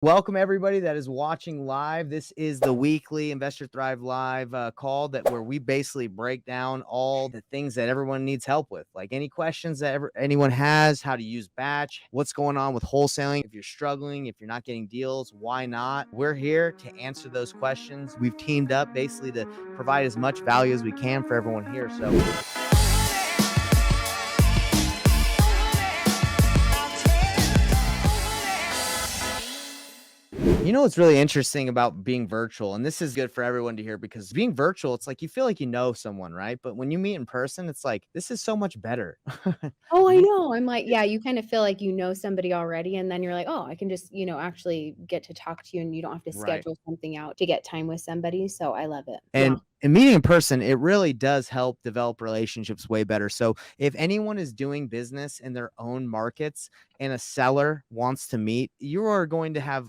Welcome everybody that is watching live. This is the weekly Investor Thrive Live call where we basically break down all the things that everyone needs help with. Like any questions that anyone has, how to use batch, what's going on with wholesaling. If you're struggling, if you're not getting deals, why not? We're here to answer those questions. We've teamed up basically to provide as much value as we can for everyone here. So you know what's really interesting about being virtual, and this is good for everyone to hear because being virtual, it's like you feel like you know someone, right? But when you meet in person, it's like this is so much better. Oh, I You- know. I'm like, yeah, you kind of feel like you know somebody already, and then you're like, "Oh, I can just, actually get to talk to you, and you don't have to right. schedule something out to get time with somebody." So I love it. Yeah. And meeting in person, it really does help develop relationships way better. So if anyone is doing business in their own markets and a seller wants to meet, you are going to have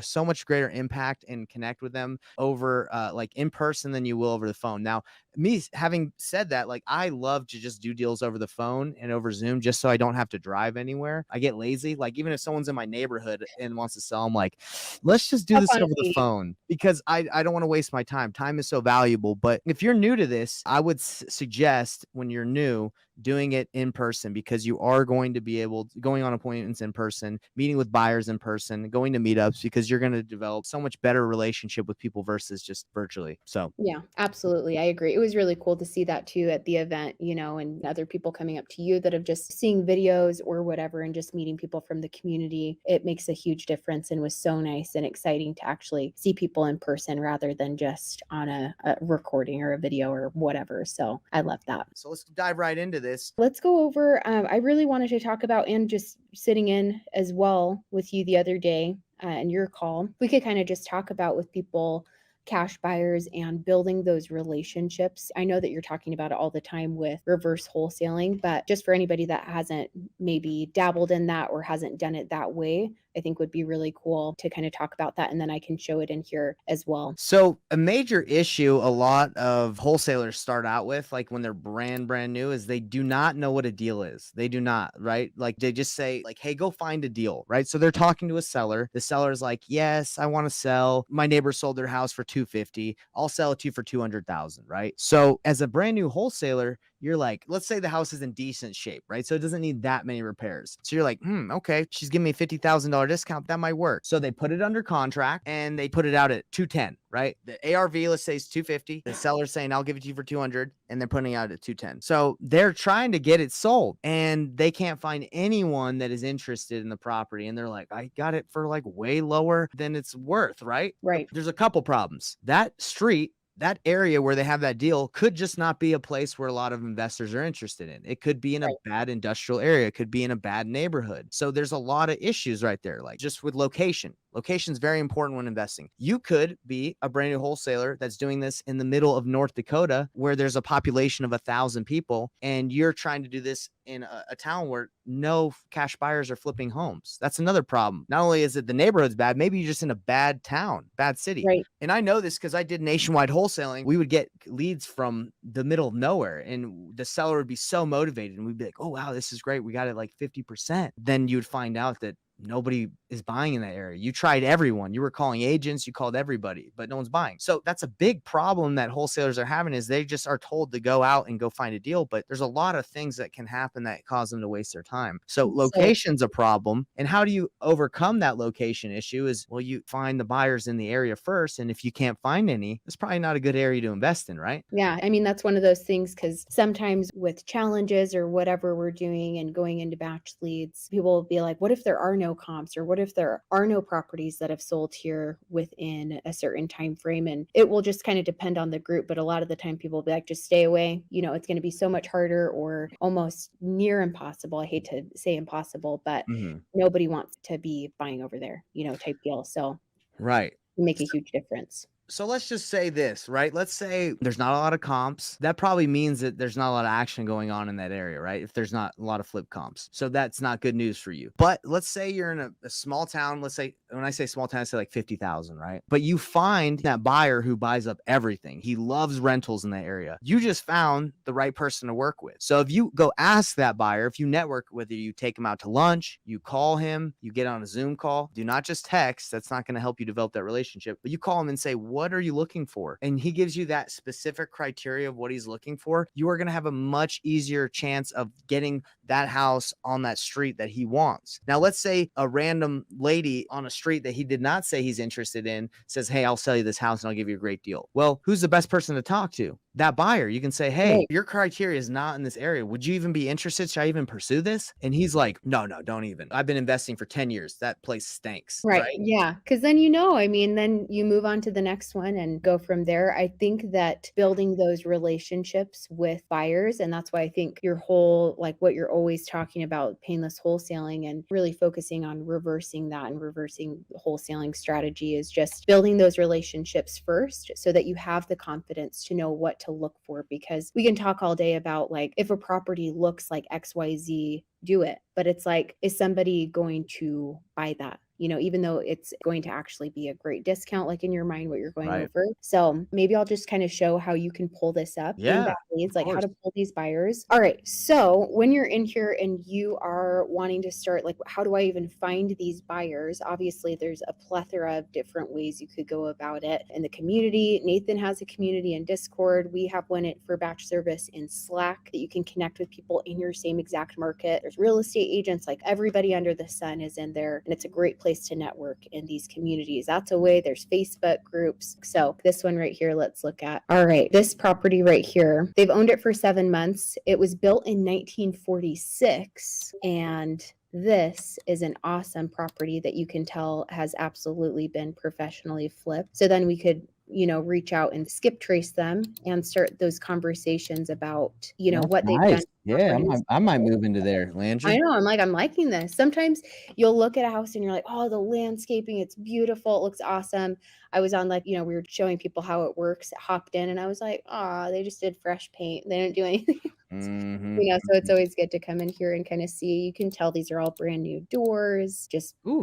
so much greater impact and connect with them over like in person than you will over the phone. Now, me having said that, like I love to just do deals over the phone and over Zoom just so I don't have to drive anywhere. I get lazy. Like even if someone's in my neighborhood and wants to sell, I'm like, let's just do Hop this on a over the meeting. phone because I don't want to waste my time. Time is so valuable. But if you're new to this, I would suggest when you're new, doing it in person because you are going to be going on appointments in person, meeting with buyers in person, going to meetups because you're going to develop so much better relationship with people versus just virtually. So Yeah, absolutely. I agree. It was really cool to see that too at the event, and other people coming up to you that have just seeing videos or whatever and just meeting people from the community. It makes a huge difference and was so nice and exciting to actually see people in person rather than just on a recording or a video or whatever. So I love that. so let's dive right into this. Let's go over. I really wanted to talk about and just sitting in as well with you the other day and your call. We could kind of just talk about with people, cash buyers, and building those relationships. I know that you're talking about it all the time with reverse wholesaling, but just for anybody that hasn't maybe dabbled in that or hasn't done it that way, I think would be really cool to kind of talk about that. And then I can show it in here as well. So a major issue a lot of wholesalers start out with, like when they're brand new, is they do not know what a deal is. They do not, right? Like they just say, like, hey, go find a deal, right? So they're talking to a seller. The seller's like, yes, I want to sell. My neighbor sold their house for 250. I'll sell it to you for 200,000, right? So as a brand new wholesaler, you're like, let's say the house is in decent shape, right? So it doesn't need that many repairs. So you're like, okay, she's giving me a $50,000 discount. That might work. So they put it under contract and they put it out at 210, right? The ARV, let's say, is 250. The seller's saying, I'll give it to you for 200, and they're putting it out at 210. So they're trying to get it sold and they can't find anyone that is interested in the property. And they're like, I got it for like way lower than it's worth, right? Right. There's a couple problems. That area where they have that deal could just not be a place where a lot of investors are interested in. It could be in a Right. bad industrial area. It could be in a bad neighborhood. So there's a lot of issues right there, like just with location. Location is very important when investing. You could be a brand new wholesaler that's doing this in the middle of North Dakota where there's a population of 1,000 people, and you're trying to do this in a town where no cash buyers are flipping homes. That's another problem. Not only is it the neighborhood's bad, maybe you're just in a bad town, bad city. Right. And I know this because I did nationwide wholesaling. We would get leads from the middle of nowhere, and the seller would be so motivated. And we'd be like, oh, wow, this is great. We got it like 50%. Then you would find out that nobody is buying in that area. You tried everyone. You were calling agents, you called everybody, but no one's buying. So that's a big problem that wholesalers are having is they just are told to go out and go find a deal, but there's a lot of things that can happen that cause them to waste their time. So So location's a problem. And how do you overcome that location issue is, well, you find the buyers in the area first. And if you can't find any, it's probably not a good area to invest in, right? yeah, I mean, that's one of those things because sometimes with challenges or whatever we're doing and going into batch leads, people will be like, what if there are no comps or what if there are no properties that have sold here within a certain time frame? And it will just kind of depend on the group. But a lot of the time people will be like, just stay away. It's going to be so much harder or almost near impossible. I hate to say impossible, but Mhm. nobody wants to be buying over there, type deal. So Right. make a huge difference. So let's just say this, right? Let's say there's not a lot of comps. That probably means that there's not a lot of action going on in that area, right? If there's not a lot of flip comps. So that's not good news for you. But let's say you're in a small town. Let's say, when I say small town, I say like 50,000, right? But you find that buyer who buys up everything. He loves rentals in that area. You just found the right person to work with. So if you go ask that buyer, if you network, whether you take him out to lunch, you call him, you get on a Zoom call, do not just text. That's not going to help you develop that relationship. But you call him and say, what are you looking for? And he gives you that specific criteria of what he's looking for. You are going to have a much easier chance of getting that house on that street that he wants. Now, let's say a random lady on a street that he did not say he's interested in says, hey, I'll sell you this house and I'll give you a great deal. Well, who's the best person to talk to? That buyer. You can say, hey, Right. your criteria is not in this area. Would you even be interested? Should I even pursue this? And he's like, no, don't even. I've been investing for 10 years. That place stinks. Right, Right. yeah, because then I mean, then you move on to the next one and go from there. I think that building those relationships with buyers, and that's why I think your whole like, what you're always talking about, painless wholesaling and really focusing on reversing that and reversing the wholesaling strategy is just building those relationships first so that you have the confidence to know what to look for, because we can talk all day about, like, if a property looks like XYZ, do it. But it's like, is somebody going to buy that? Even though it's going to actually be a great discount, like in your mind, what you're going Right. over. So maybe I'll just kind of show how you can pull this up in Yeah, Backleads, of like how course. to pull these buyers. All right. So when you're in here and you are wanting to start, like, how do I even find these buyers? Obviously, there's a plethora of different ways you could go about it in the community. Nathan has a community in Discord. We have one for batch service in Slack that you can connect with people in your same exact market. There's real estate agents, like everybody under the sun is in there, and it's a great place to network in these communities. That's a way. There's Facebook groups. So this one right here, let's look at. All right, this property right here, they've owned it for 7 months. It was built in 1946, and this is an awesome property that you can tell has absolutely been professionally flipped. So then we could reach out and skip trace them and start those conversations about, That's what they've done nice. to Yeah, properties. I might move into there, I Landry. know, I'm liking this. Sometimes you'll look at a house and you're like, oh, the landscaping, it's beautiful, it looks awesome. I was on, like, we were showing people how it works, hopped in, and I was like, oh, they just did fresh paint. They didn't do anything. Mm-hmm. So it's always good to come in here and kind of see. You can tell these are all brand new doors, just Ooh,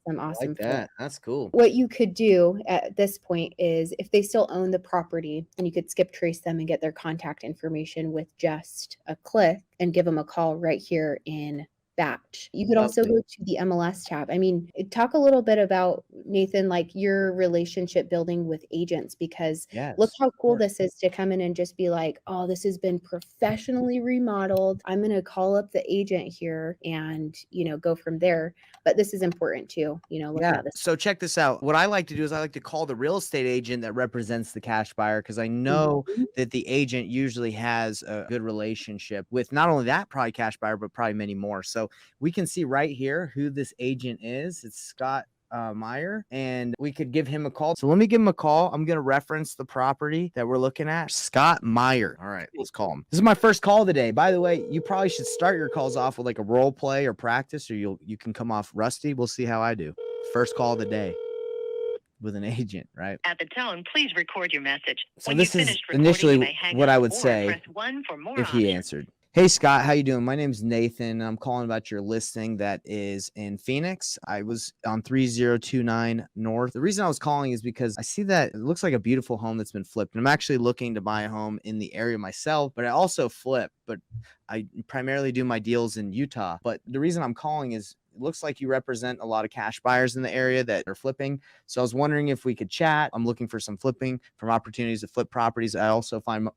awesome, I like awesome flip. that. That's cool. What you could do at this point is, if they still own the property, and you could skip trace them and get their contact information with just a click and give them a call right here in Batch. You could also Lovely. go to the MLS tab. I mean, talk a little bit about, Nathan, like your relationship building with agents, because look Yes, how of cool course. this is to come in and just be like, oh, this has been professionally remodeled. I'm going to call up the agent here and, go from there. But this is important too, looking Yeah. at this. So check this out. What I like to do is I like to call the real estate agent that represents the cash buyer, because I know Mhm. that the agent usually has a good relationship with not only that probably cash buyer, but probably many more. So we can see right here who this agent is. It's Scott Meyer, and we could give him a call. So let me give him a call. I'm going to reference the property that we're looking at. Scott Meyer. All right, let's call him. This is my first call today. By the way, you probably should start your calls off with like a role play or practice, or you can come off rusty. We'll see how I do. First call of the day with an agent, right? At the tone, please record your message. So When you've this is finished recording, you initially may hang what up I would or say press 1 for more if he options. answered. Hey Scott, how you doing? My name's Nathan. I'm calling about your listing that is in Phoenix. I was on 3029 North. The reason I was calling is because I see that it looks like a beautiful home that's been flipped. And I'm actually looking to buy a home in the area myself, but I also flip, but I primarily do my deals in Utah. But the reason I'm calling is it looks like you represent a lot of cash buyers in the area that are flipping. So I was wondering if we could chat. I'm looking for some flipping from opportunities to flip properties. I also find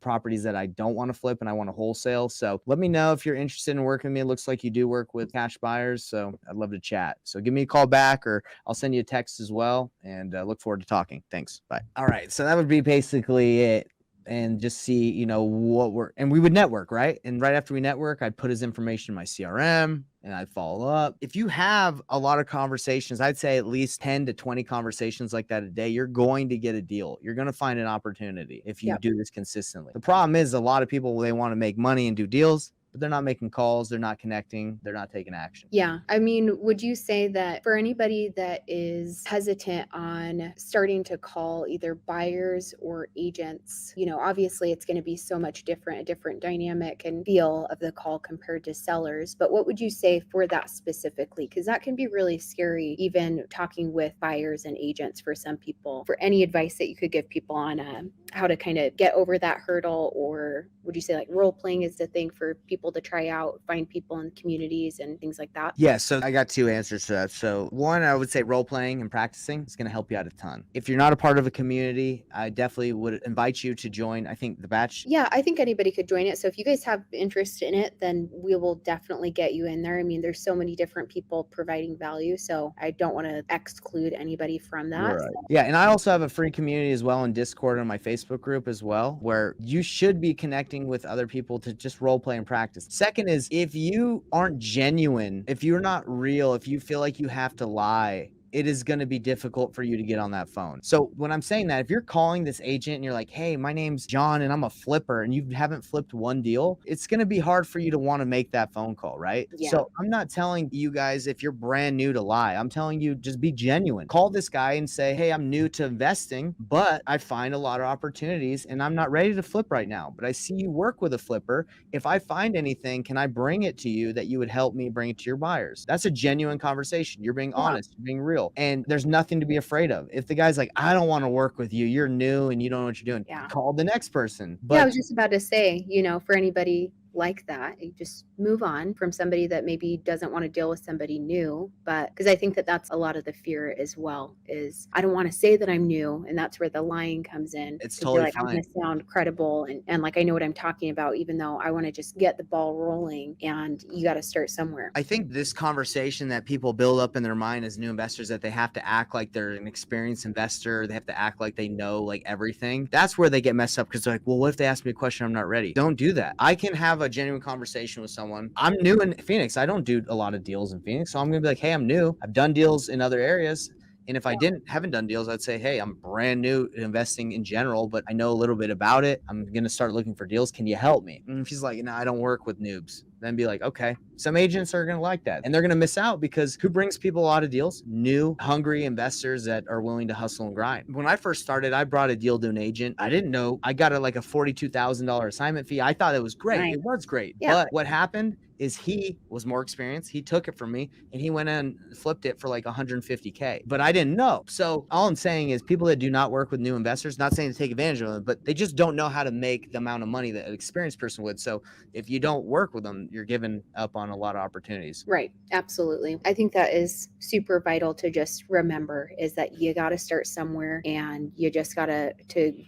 properties that I don't want to flip and I want to wholesale. So let me know if you're interested in working with me. It looks like you do work with cash buyers. So I'd love to chat. So give me a call back or I'll send you a text as well, and look forward to talking. Thanks. Bye. All right. So that would be basically it. And just see, and we would network, right? And right after we network, I'd put his information in my CRM and I'd follow up. If you have a lot of conversations, I'd say at least 10 to 20 conversations like that a day, you're going to get a deal. You're going to find an opportunity if you Yep. do this consistently. The problem is a lot of people, they want to make money and do deals. but they're not making calls, they're not connecting, they're not taking action. Yeah. I mean, would you say that for anybody that is hesitant on starting to call either buyers or agents, obviously it's going to be so much different, a different dynamic and feel of the call compared to sellers. But what would you say for that specifically? Because that can be really scary, even talking with buyers and agents for some people. For any advice that you could give people on how to kind of get over that hurdle, or would you say like role playing is the thing for people to try out, find people in communities and things like that? Yeah, so I got two answers to that. So one, I would say role playing and practicing is going to help you out a ton. If you're not a part of a community, I definitely would invite you to join. I think the batch. Yeah, I think anybody could join it. So if you guys have interest in it, then we will definitely get you in there. I mean, there's so many different people providing value, so I don't want to exclude anybody from that. Right. Yeah, and I also have a free community as well in Discord on my Facebook group as well, where you should be connecting with other people to just role play and practice. Second is, if you aren't genuine, if you're not real, if you feel like you have to lie, it is going to be difficult for you to get on that phone. So when I'm saying that, if you're calling this agent and you're like, hey, my name's John and I'm a flipper, and you haven't flipped one deal, it's going to be hard for you to want to make that phone call, right? Yeah. So I'm not telling you guys, if you're brand new, to lie. I'm telling you, just be genuine. Call this guy and say, hey, I'm new to investing, but I find a lot of opportunities and I'm not ready to flip right now, but I see you work with a flipper. If I find anything, can I bring it to you that you would help me bring it to your buyers? That's a genuine conversation. You're being honest, you're being real. And there's nothing to be afraid of. If the guy's like, I don't want to work with you, you're new and you don't know what you're doing, call the next person. But yeah, I was just about to say, for anybody like that, you just move on from somebody that maybe doesn't want to deal with somebody new. But because I think that that's a lot of the fear as well, is I don't want to say that I'm new, and that's where the lying comes in. It's To be totally like, I'm going to sound credible and like I know what I'm talking about, even though I want to just get the ball rolling, and you got to start somewhere. I think this conversation that people build up in their mind as new investors, that they have to act like they're an experienced investor, they have to act like they know like everything. That's where they get messed up, because they're like, well, what if they ask me a question I'm not ready? Don't do that. I can have a genuine conversation with someone. I'm new in Phoenix. I don't do a lot of deals in Phoenix. So I'm going to be like, hey, I'm new. I've done deals in other areas. And if I haven't done deals, I'd say, hey, I'm brand new in investing in general, but I know a little bit about it. I'm going to start looking for deals. Can you help me? And if he's like, no, I don't work with noobs, then be like, okay, some agents are going to like that. And they're going to miss out, because who brings people a lot of deals? New, hungry investors that are willing to hustle and grind. When I first started, I brought a deal to an agent. I didn't know. I got like a $42,000 assignment fee. I thought it was great. Right. It was great. Yeah. But what happened is he was more experienced. He took it from me and he went in and flipped it for like 150K, but I didn't know. So all I'm saying is, people that do not work with new investors, not saying to take advantage of them, but they just don't know how to make the amount of money that an experienced person would. So if you don't work with them, you're giving up on a lot of opportunities. Right. Absolutely. I think that is super vital to just remember, is that you got to start somewhere, and you just got to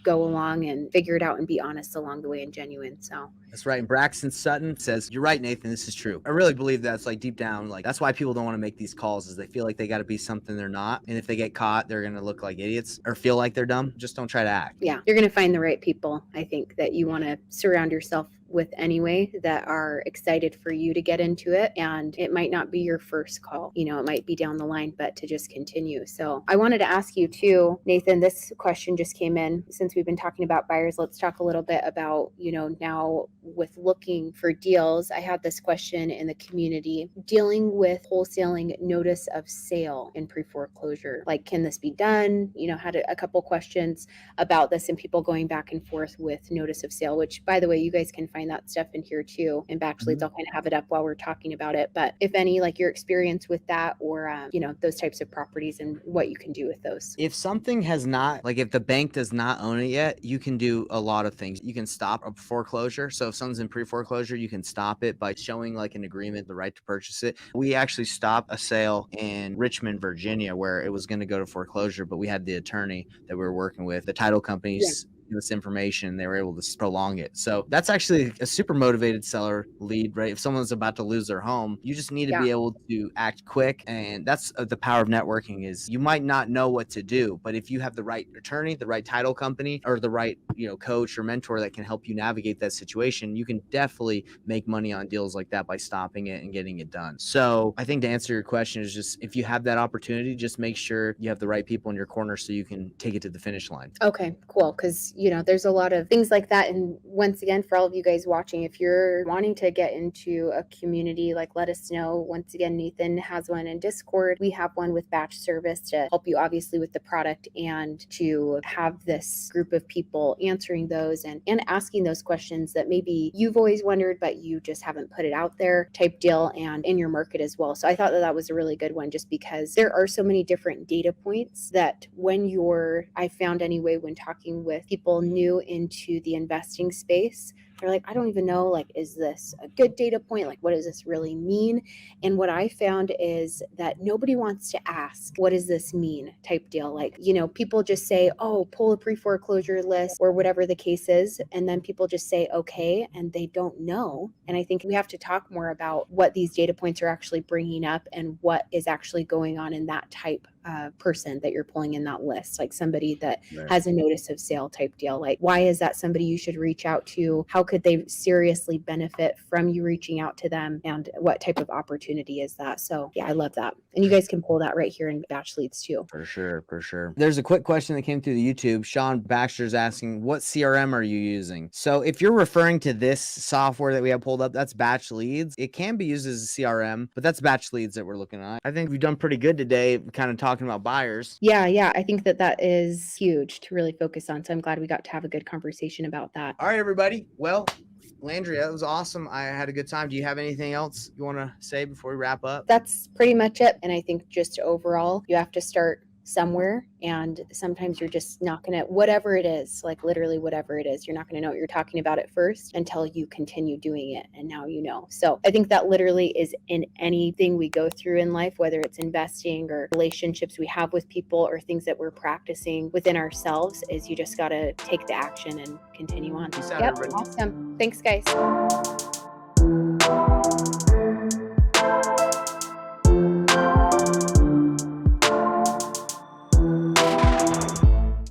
go along and figure it out and be honest along the way and genuine. So that's right. And Braxton Sutton says, you're right, Nathan, this is true. I really believe that's like deep down, like that's why people don't want to make these calls, is they feel like they got to be something they're not. And if they get caught, they're going to look like idiots or feel like they're dumb. Just don't try to act. Yeah, you're going to find the right people, I think, that you want to surround yourself with anyway, that are excited for you to get into it. And it might not be your first call, it might be down the line, but to just continue. So I wanted to ask you too, Nathan, this question just came in. Since we've been talking about buyers, let's talk a little bit about, now with looking for deals. I had this question in the community, dealing with wholesaling notice of sale in pre-foreclosure. Like, can this be done? Had a couple questions about this, and people going back and forth with notice of sale, which, by the way, you guys can find that stuff in here too. And Backleads, I'll kind of have it up while we're talking about it. But if any, like your experience with that, or, those types of properties and what you can do with those. If something has not, like if the bank does not own it yet, you can do a lot of things. You can stop a foreclosure. So if someone's in pre-foreclosure, you can stop it by showing like an agreement, the right to purchase it. We actually stopped a sale in Richmond, Virginia, where it was going to go to foreclosure, but we had the attorney that we were working with, the title companies, this information, they were able to prolong it. So that's actually a super motivated seller lead, right? If someone's about to lose their home, you just need to be able to act quick. And that's the power of networking, is you might not know what to do, but if you have the right attorney, the right title company, or the right, coach or mentor that can help you navigate that situation, you can definitely make money on deals like that by stopping it and getting it done. So I think to answer your question is just, if you have that opportunity, just make sure you have the right people in your corner so you can take it to the finish line. Okay, cool. Because there's a lot of things like that. And once again, for all of you guys watching, if you're wanting to get into a community, like, let us know. Once again, Nathan has one in Discord. We have one with Batch Service to help you obviously with the product, and to have this group of people answering those and asking those questions that maybe you've always wondered, but you just haven't put it out there type deal, and in your market as well. So I thought that that was a really good one, just because there are so many different data points that I found anyway, when talking with people new into the investing space, they're like, I don't even know, like, is this a good data point? Like, what does this really mean? And what I found is that nobody wants to ask, what does this mean type deal? Like, people just say, oh, pull a pre-foreclosure list or whatever the case is. And then people just say, okay, and they don't know. And I think we have to talk more about what these data points are actually bringing up and what is actually going on in that type person that you're pulling in that list, like somebody that has a notice of sale type deal. Like, why is that somebody you should reach out to? How could they seriously benefit from you reaching out to them? And what type of opportunity is that? So yeah, I love that. And you guys can pull that right here in Batch Leads too. For sure. There's a quick question that came through the YouTube. Sean Baxter's asking, what CRM are you using? So if you're referring to this software that we have pulled up, that's Batch Leads. It can be used as a CRM, but that's Batch Leads that we're looking at. I think we've done pretty good today, kind of talking about buyers. Yeah. I think that is huge to really focus on. So I'm glad we got to have a good conversation about that. All right, everybody. Well, Landry, that was awesome. I had a good time. Do you have anything else you want to say before we wrap up? That's pretty much it. And I think just overall, you have to start somewhere, and sometimes you're just not gonna, whatever it is, like literally whatever it is, you're not gonna know what you're talking about at first until you continue doing it, and now you know. So I think that literally is in anything we go through in life, whether it's investing or relationships we have with people or things that we're practicing within ourselves, is you just gotta take the action and continue on. Peace out, Yep, everybody. awesome. Thanks, guys.